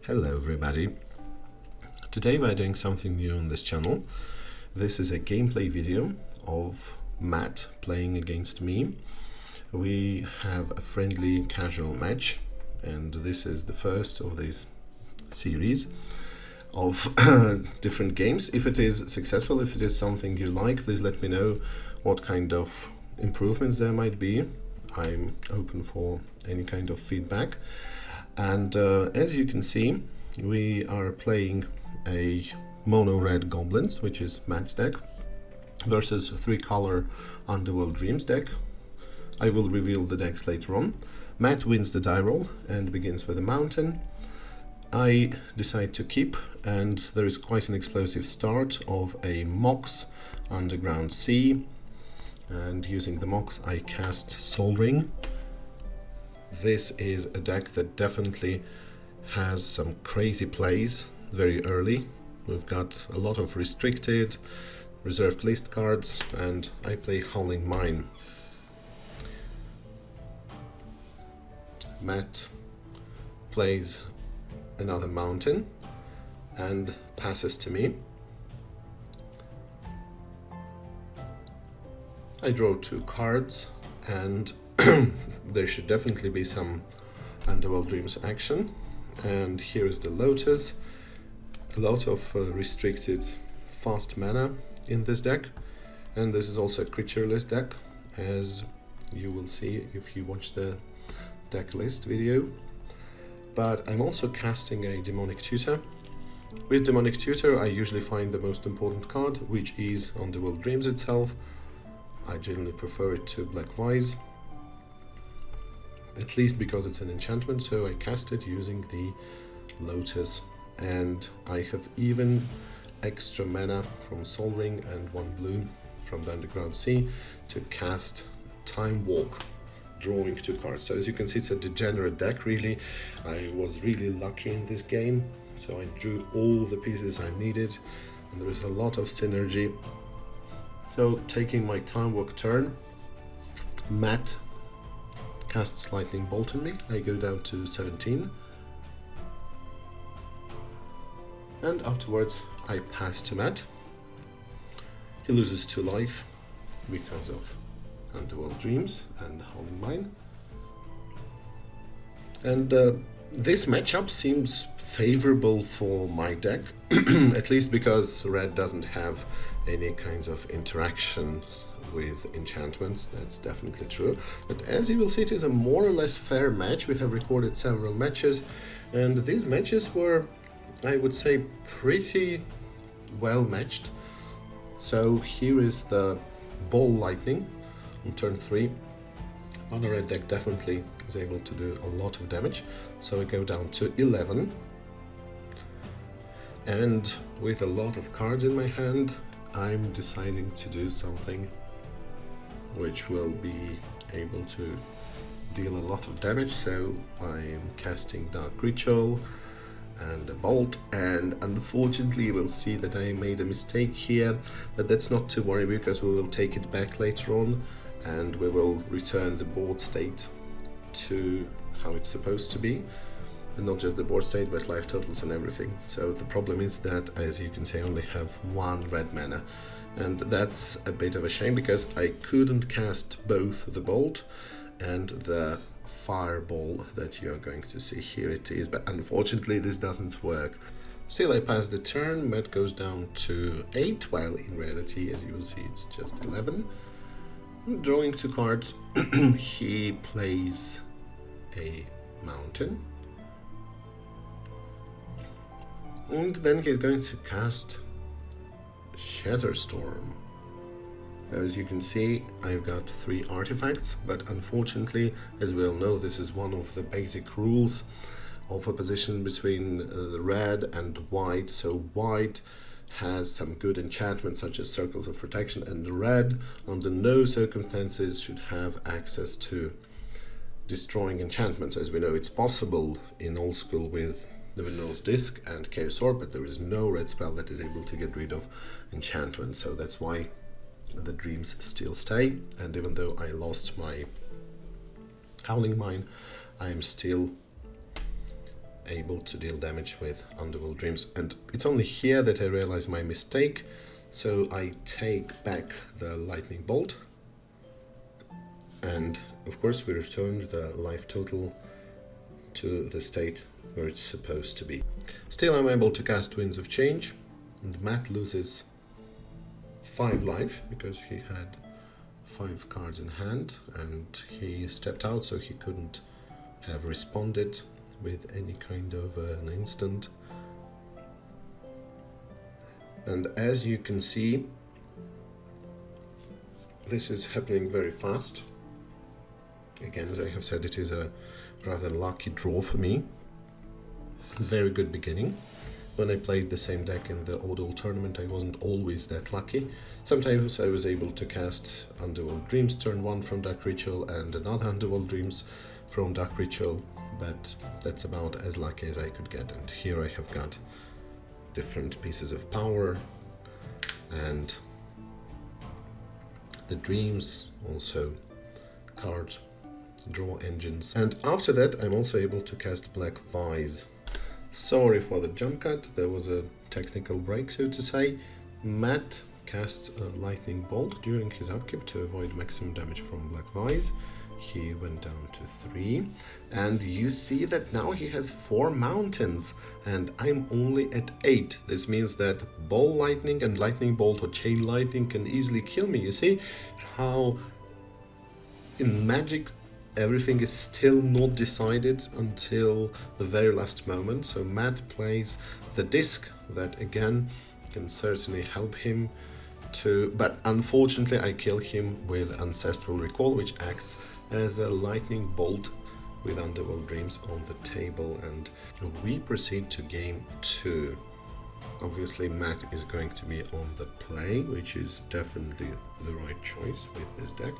Hello everybody. Today we're doing something new on this channel. This is a gameplay video of Matt playing against me. We have a friendly casual match, and this is the first of this series of different games. If it is successful, if it is something you like, please let me know what kind of improvements there might be. I'm open for any kind of feedback. And as you can see, we are playing a mono red Goblins, which is Matt's deck, versus 3-color Underworld Dreams deck. I will reveal the decks later on. Matt wins the die roll and begins with a mountain. I decide to keep, and there is quite an explosive start of a Mox Underground Sea, and using the Mox I cast Sol Ring. This is a deck that definitely has some crazy plays very early. We've got a lot of restricted, reserved list cards, and I play Howling Mine. Matt plays another mountain and passes to me. I draw 2 cards, and there should definitely be some Underworld Dreams action. And here is the Lotus. A lot of restricted fast mana in this deck, and this is also a creatureless deck, as you will see if you watch the deck list video. But I'm also casting a Demonic Tutor. With Demonic Tutor I usually find the most important card, which is Underworld Dreams itself. I generally prefer it to Black Vise, at least because it's an enchantment, so I cast it using the Lotus. And I have even extra mana from Sol Ring and 1 blue from the Underground Sea to cast Time Walk, drawing 2 cards. So as you can see, it's a degenerate deck really. I was really lucky in this game, so I drew all the pieces I needed, and there is a lot of synergy. So taking my Time Walk turn, Matt casts Lightning Bolt on me. I go down to 17. And afterwards I pass to Matt. He loses 2 life because of Underworld Dreams and Howling Mine. And this matchup seems favorable for my deck, at least because red doesn't have any kinds of interaction with enchantments. That's definitely true. But as you will see, it is a more or less fair match. We have recorded several matches, and these matches were, I would say, pretty well matched. So here is the Ball Lightning on turn 3. On a red deck definitely is able to do a lot of damage. So I go down to 11. And with a lot of cards in my hand, I'm deciding to do something which will be able to deal a lot of damage. So I'm casting Dark Ritual and a Bolt, and unfortunately you will see that I made a mistake here, but that's not to worry, because we will take it back later on and we will return the board state to how it's supposed to be, and not just the board state but life totals and everything. So the problem is that, as you can see, I only have 1 red mana, and that's a bit of a shame because I couldn't cast both the Bolt and the Fireball that you are going to see. Here it is, but unfortunately this doesn't work. Still, I pass the turn. Matt goes down to 8, while in reality, as you will see, it's just 11. Drawing 2 cards, he plays a mountain, and then he's going to cast Shatterstorm. As you can see, I've got 3 artifacts, but unfortunately, as we all know, this is one of the basic rules of opposition between red and white. So white has some good enchantments such as Circles of Protection, and red under no circumstances should have access to destroying enchantments. As we know, it's possible in old school with the Mineral's Disc and Chaos Orb, but there is no red spell that is able to get rid of enchantments. So that's why the dreams still stay, and even though I lost my Howling Mine, I am still able to deal damage with Underworld Dreams. And it's only here that I realize my mistake, so I take back the Lightning Bolt, and of course we return the life total to the state where it's supposed to be. Still, I'm able to cast Winds of Change, and Matt loses 5 life because he had 5 cards in hand and he stepped out, so he couldn't have responded with any kind of an instant. And as you can see, this is happening very fast. Again, as I have said, it is a rather lucky draw for me. Very good beginning. When I played the same deck in the Underworld tournament, I wasn't always that lucky. Sometimes I was able to cast Underworld Dreams turn 1 from Dark Ritual and another Underworld Dreams from Dark Ritual, but that's about as lucky as I could get. And here I have got different pieces of power and the dreams, also card draw engines. And after that, I'm also able to cast Black Vise. Sorry for the jump cut, there was a technical break, so to say. Matt cast a Lightning Bolt during his upkeep to avoid maximum damage from Black Vise. He went down to 3, and you see that now he has 4 mountains, and I'm only at 8. This means that Ball Lightning and Lightning Bolt or Chain Lightning can easily kill me. You see how in Magic everything is still not decided until the very last moment. So Matt plays the disc that again can certainly help him to, but unfortunately I kill him with Ancestral Recall, which acts as a Lightning Bolt with Underworld Dreams on the table, and we proceed to game 2. Obviously Matt is going to be on the play, which is definitely the right choice with this deck.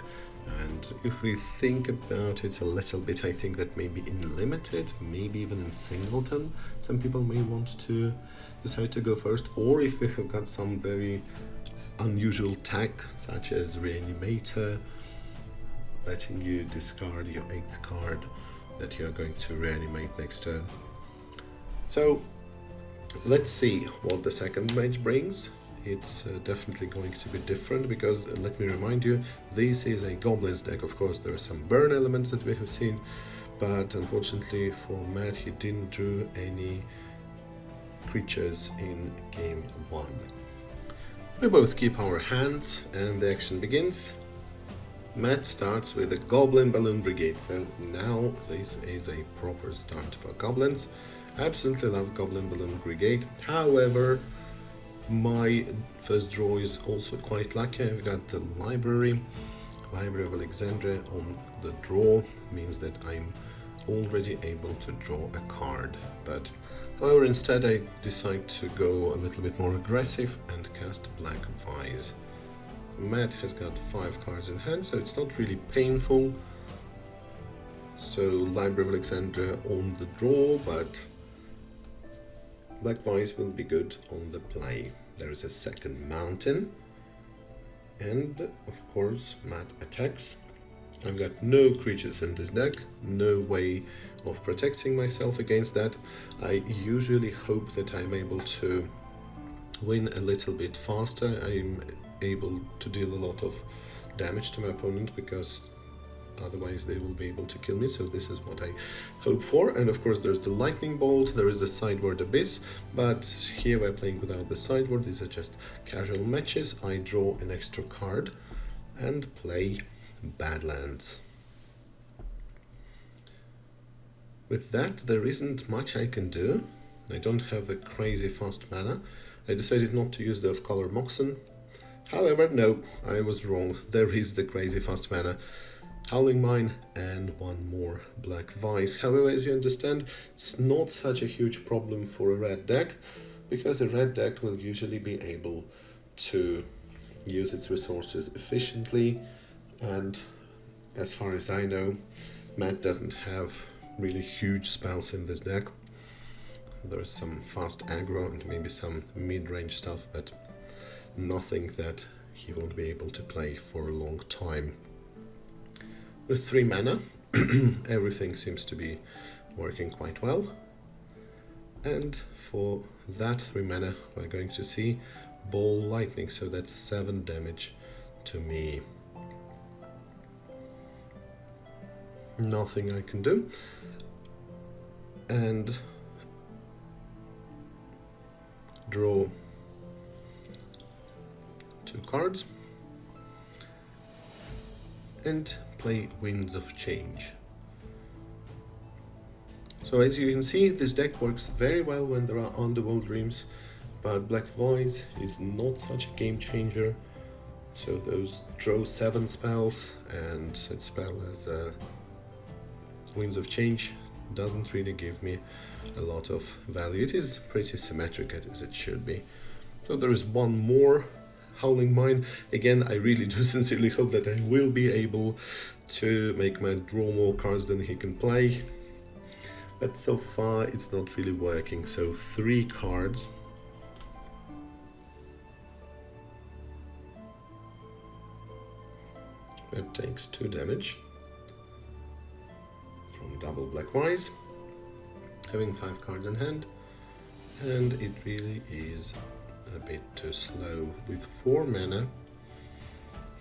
And if we think about it a little bit, I think that maybe in Limited, maybe even in Singleton, some people may want to decide to go first, or if we have got some very unusual tech such as Reanimator, letting you discard your 8th card that you're going to reanimate next turn. So let's see what the second match brings. It's definitely going to be different because, let me remind you, this is a Goblins deck. Of course, there are some burn elements that we have seen, but unfortunately for Matt, he didn't draw any creatures in game 1. We both keep our hands and the action begins. Matt starts with a Goblin Balloon Brigade, so now this is a proper start for Goblins. I absolutely love Goblin Balloon Brigade. However, my first draw is also quite lucky. I've got the Library of Alexandria on the draw, means that I'm already able to draw a card. But however, instead I decide to go a little bit more aggressive and cast Black Vise. Matt has got 5 cards in hand, so it's not really painful. So Library of Alexandria on the draw, but Black Vise will be good on the play. There is a second mountain, and of course Matt attacks. I've got no creatures in this deck, no way of protecting myself against that. I usually hope that I'm able to win a little bit faster. I'm able to deal a lot of damage to my opponent because otherwise they will be able to kill me, so this is what I hope for. And of course there's the Lightning Bolt, there is the Sideward Abyss, but here we're playing without the Sideward. These are just casual matches. I draw an extra card and play Badlands. With that, there isn't much I can do. I don't have a crazy fast mana. I decided not to use the off-color Moxen. However, no, I was wrong. There is the crazy fast mana. Howling Mine and one more Black Vise. However, as you understand, it's not such a huge problem for a red deck, because a red deck will usually be able to use its resources efficiently, and as far as I know, Matt doesn't have really huge spells in this deck. There's some fast aggro and maybe some mid-range stuff, but nothing that he won't be able to play for a long time. With 3 mana, everything seems to be working quite well. And for that 3 mana, we're going to see Ball Lightning, so that's 7 damage to me. Nothing I can do. And draw 2 cards and play Winds of Change. So as you can see, this deck works very well when there are Underworld Dreams, but Black Voice is not such a game changer. So those draw 7 spells and such spell as Winds of Change doesn't really give me a lot of value. It is pretty symmetric as it should be. So there is one more, Howling Mine. Again, I really do sincerely hope that I will be able to make Matt draw more cards than he can play. But so far it's not really working. So 3 cards. That takes 2 damage from double Black Wise, having 5 cards in hand, and it really is a bit too slow. With 4 mana,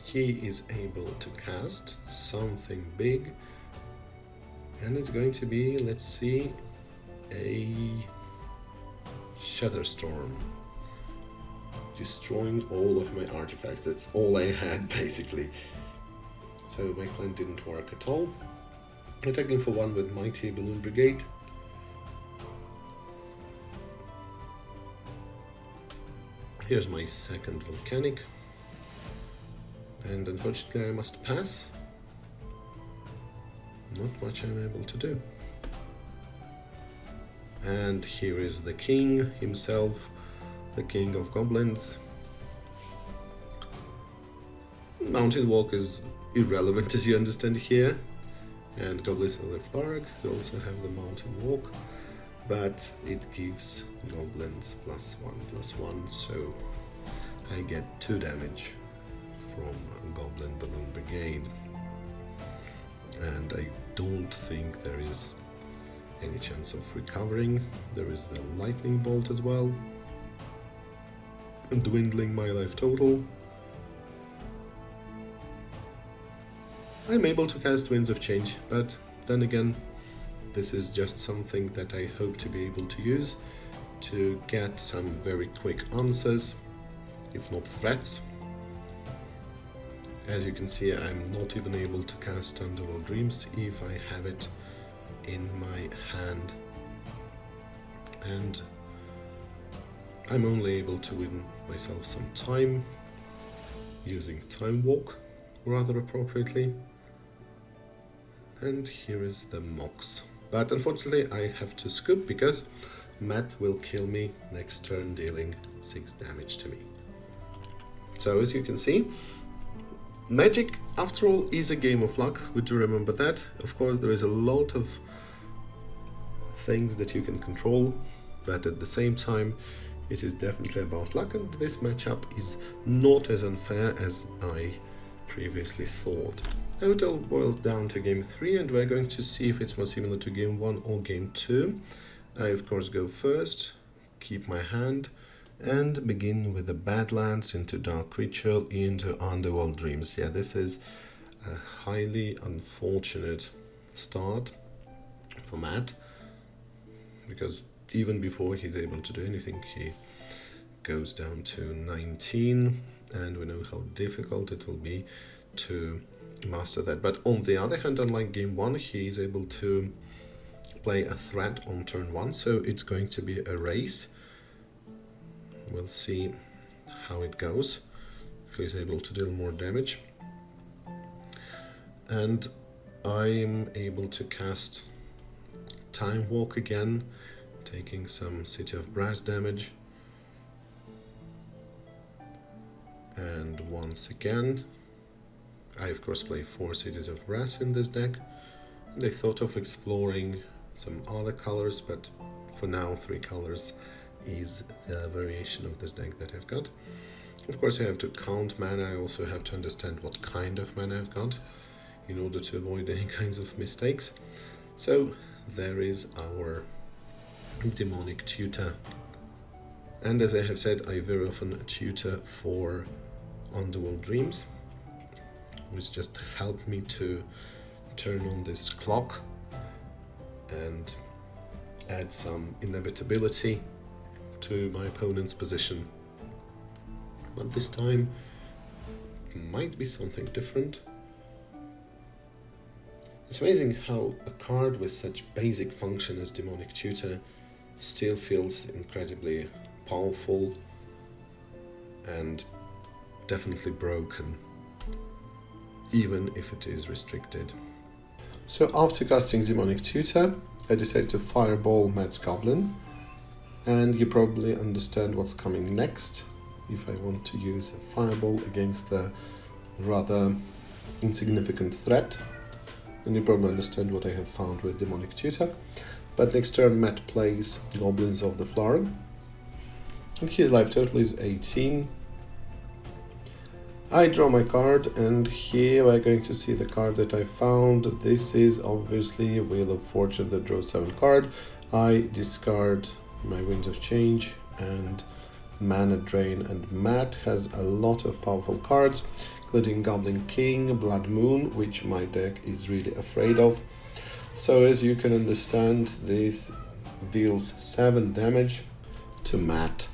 he is able to cast something big, and it's going to be, let's see, a Shatterstorm, destroying all of my artifacts. That's all I had basically. So my plan didn't work at all. Attacking for 1 with Mighty Balloon Brigade. Here's my second Volcanic. And unfortunately I must pass. Not much I'm able to do. And here is the king himself, the king of goblins. Mountain Walk is irrelevant as you understand here. And goblins are left large, they also have the mountain walk, but it gives goblins +1/+1, so I get 2 damage from Goblin Balloon Brigade. And I don't think there is any chance of recovering. There is the Lightning Bolt as well, dwindling my life total. I'm able to cast Winds of Change, but then again, this is just something that I hope to be able to use to get some very quick answers, if not threats. As you can see, I'm not even able to cast Underworld Dreams if I have it in my hand. And I'm only able to win myself some time using Time Walk rather appropriately. And here is the Mox. But unfortunately I have to scoop because Matt will kill me next turn, dealing 6 damage to me. So as you can see, Magic after all is a game of luck, we do remember that. Of course there is a lot of things that you can control, but at the same time it is definitely about luck, and this matchup is not as unfair as I previously thought. Now it all boils down to game 3, and we're going to see if it's more similar to game 1 or game 2. I of course go first, keep my hand, and begin with the Badlands into Dark Ritual into Underworld Dreams. Yeah, this is a highly unfortunate start for Matt, because even before he's able to do anything, he goes down to 19, and we know how difficult it will be to master that. But on the other hand, unlike game 1, he is able to play a threat on turn 1, so it's going to be a race. We'll see how it goes. He's able to deal more damage. And I'm able to cast Time Walk again, taking some City of Brass damage. And once again, I of course play 4 Cities of Brass in this deck. And I thought of exploring some other colors, but for now 3 colors is the variation of this deck that I've got. Of course I have to count mana, I also have to understand what kind of mana I've got in order to avoid any kinds of mistakes. So there is our demonic tutor. And as I have said, I very often tutor for Underworld Dreams, which just helped me to turn on this clock and add some inevitability to my opponent's position. But this time might be something different. It's amazing how a card with such basic function as Demonic Tutor still feels incredibly powerful and definitely broken, even if it is restricted. So after casting Demonic Tutor, I decided to fireball Matt's Goblin, and you probably understand what's coming next. If I want to use a fireball against the rather insignificant threat, then you probably understand what I have found with Demonic Tutor. But next turn Matt plays Goblins of the Floor, and his life total is 18. I draw my card, and here we're going to see the card that I found. This is obviously Wheel of Fortune, the draw 7 card. I discard my Winds of Change and Mana Drain, and Matt has a lot of powerful cards, including Goblin King, Blood Moon, which my deck is really afraid of. So as you can understand, this deals 7 damage to Matt.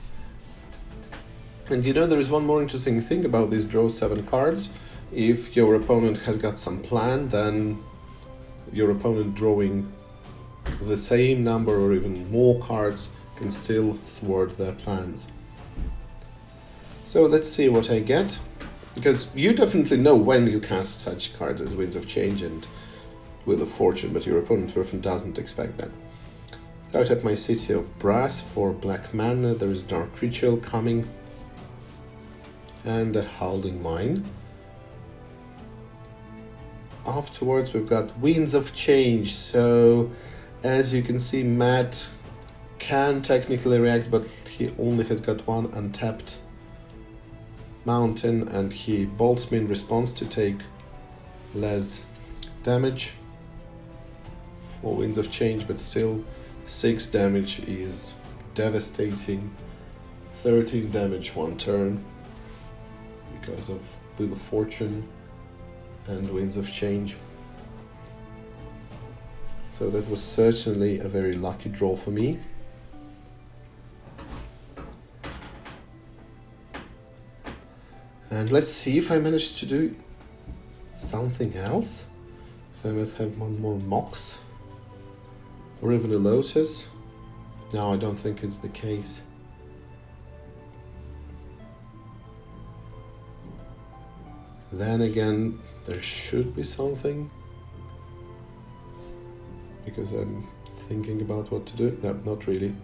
And you know, there is one more interesting thing about these draw 7 cards. If your opponent has got some plan, then your opponent drawing the same number or even more cards can still thwart their plans. So let's see what I get, because you definitely know when you cast such cards as Winds of Change and Wheel of Fortune, but your opponent often doesn't expect that. So I tap my City of Brass for black mana. There is Dark Ritual coming, and a Howling Mine. Afterwards we've got Winds of Change, so as you can see, Matt can technically react, but he only has got one untapped mountain, and he bolts me in response to take less damage for Winds of Change, but still 6 damage is devastating. 13 damage one turn because of Wheel of Fortune and Winds of Change. So that was certainly a very lucky draw for me. And let's see if I manage to do something else. So I might have one more Mox, or even a Lotus. No, I don't think it's the case. Then again, there should be something, because I'm thinking about what to do. No, not really.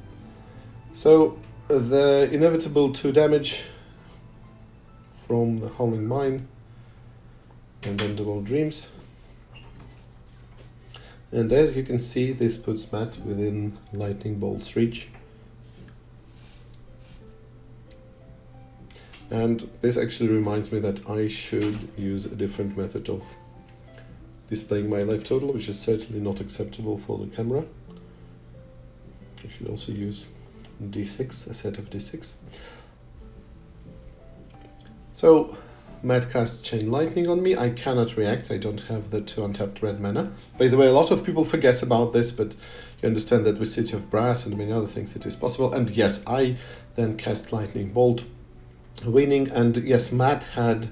So the inevitable 2 damage from the Howling Mine and Underworld Dreams. And as you can see, this puts Matt within Lightning Bolt's reach. And this actually reminds me that I should use a different method of displaying my life total, which is certainly not acceptable for the camera. I should also use D6, a set of D6. So Matt casts Chain Lightning on me. I cannot react. I don't have the 2 untapped red mana. By the way, a lot of people forget about this, but you understand that with City of Brass and many other things it is possible. And yes, I then cast Lightning Bolt, winning. And yes, Matt had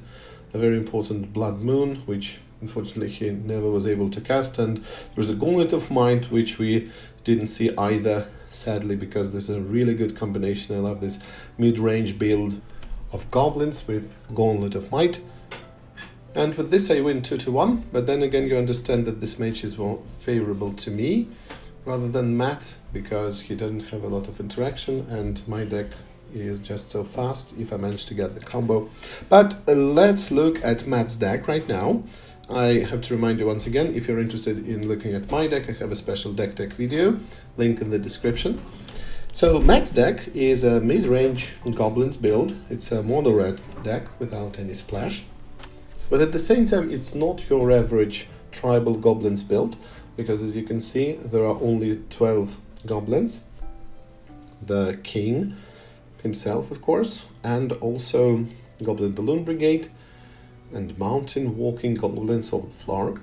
a very important Blood Moon, which unfortunately he never was able to cast. And there's a Gauntlet of Might, which we didn't see either, sadly, because there's a really good combination. I love this mid-range build of Goblins with Gauntlet of Might. And with this I win 2-1, but then again you understand that this match is more favorable to me rather than Matt, because he doesn't have a lot of interaction and my deck is just so fast if I manage to get the combo. But let's look at Matt's deck right now. I have to remind you once again, if you're interested in looking at my deck, I have a special deck video, link in the description. So Matt's deck is a mid-range Goblins build. It's a mono-red deck without any splash. But at the same time, it's not your average tribal Goblins build, because as you can see, there are only 12 Goblins. the king himself, of course, and also Goblin Balloon Brigade and Mountain Walking Goblins of the Flarg.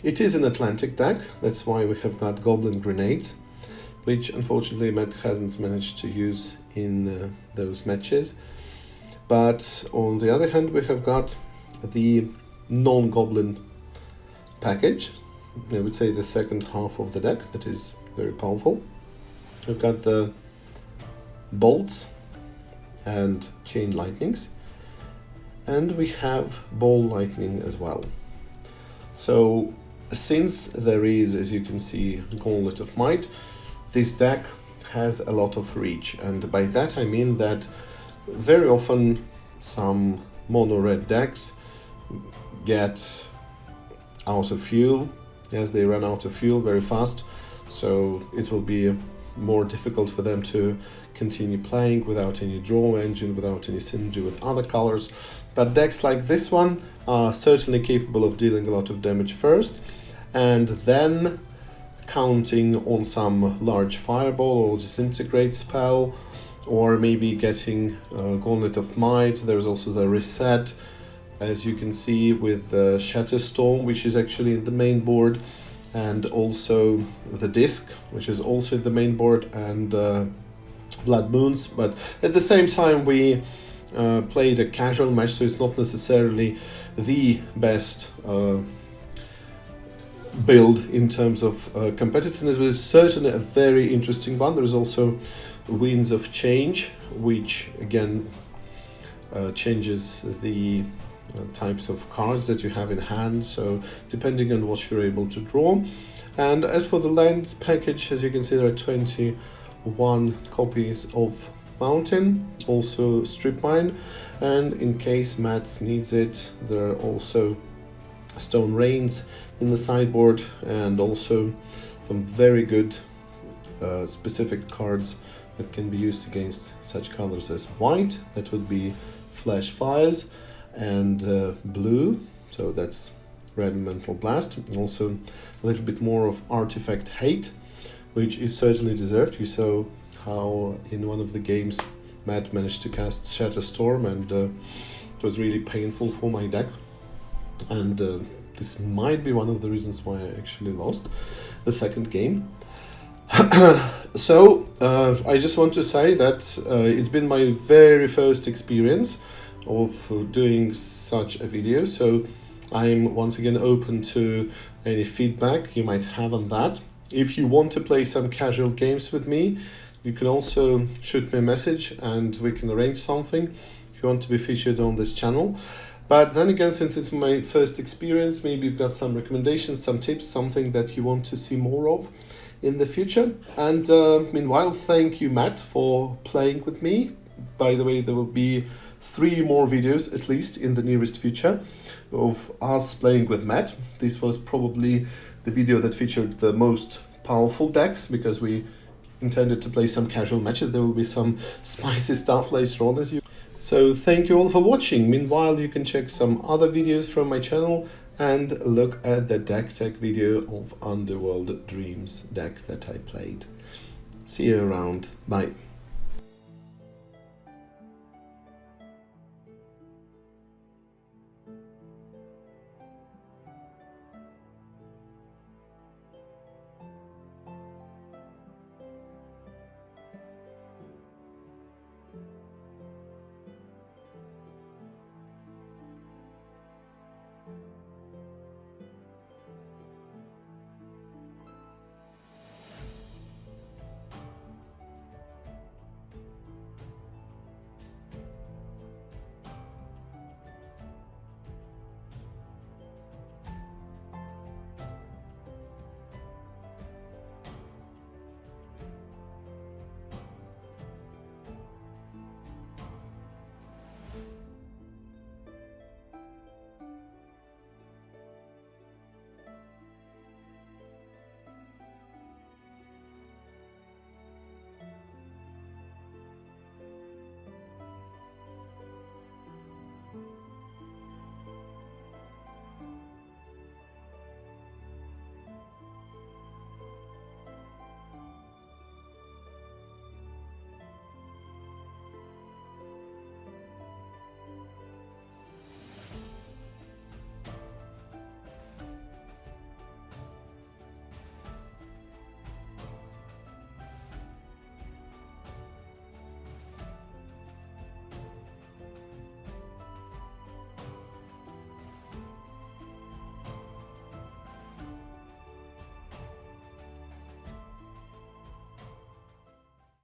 It is an Atlantic deck, that's why we have got Goblin Grenades, which unfortunately Matt hasn't managed to use in those matches. But on the other hand, we have got the non-Goblin package. I would say the second half of the deck that is very powerful. We've got the bolts and chain lightnings, and we have ball lightning as well. So since there is, as you can see, Gauntlet of Might, this deck has a lot of reach, and by that I mean that very often some mono red decks get out of fuel, as they run out of fuel very fast, so it will be more difficult for them to continue playing without any draw engine, without any synergy with other colors. But decks like this one are certainly capable of dealing a lot of damage first, and then counting on some large fireball or disintegrate spell, or maybe getting Gauntlet of Might. There's also the reset, as you can see, with the Shatter Storm, which is actually in the main board, and also the disc, which is also in the main board, and Blood Moons. But at the same time, we played a casual match, so it's not necessarily the best build in terms of competitiveness, but it's certainly a very interesting one. There is also Winds of Change, which again changes the types of cards that you have in hand, so depending on what you're able to draw. And as for the lands package, as you can see, there are 21 copies of Mountain, also Strip Mine, and in case Matt needs it, there are also Stone Rains in the sideboard, and also some very good specific cards that can be used against such colors as white, that would be Flash Fires, and blue, so that's Red Elemental Blast. Also a little bit more of Artifact Hate, which is certainly deserved. You saw how in one of the games Matt managed to cast Shatter Storm, and it was really painful for my deck, and this might be one of the reasons why I actually lost the second game. So I just want to say that it's been my very first experience of doing such a video, so I'm once again open to any feedback you might have on that. If you want to play some casual games with me, you can also shoot me a message and we can arrange something if you want to be featured on this channel. But then again, since it's my first experience, maybe you've got some recommendations, some tips, something that you want to see more of in the future. And meanwhile, thank you, Matt, for playing with me. By the way, there will be 3 more videos at least in the nearest future of us playing with Matt. This was probably the video that featured the most powerful decks, because we intended to play some casual matches. There will be some spicy stuff later on as you. So thank you all for watching. Meanwhile, you can check some other videos from my channel and look at the deck tech video of Underworld Dreams deck that I played. See you around. Bye.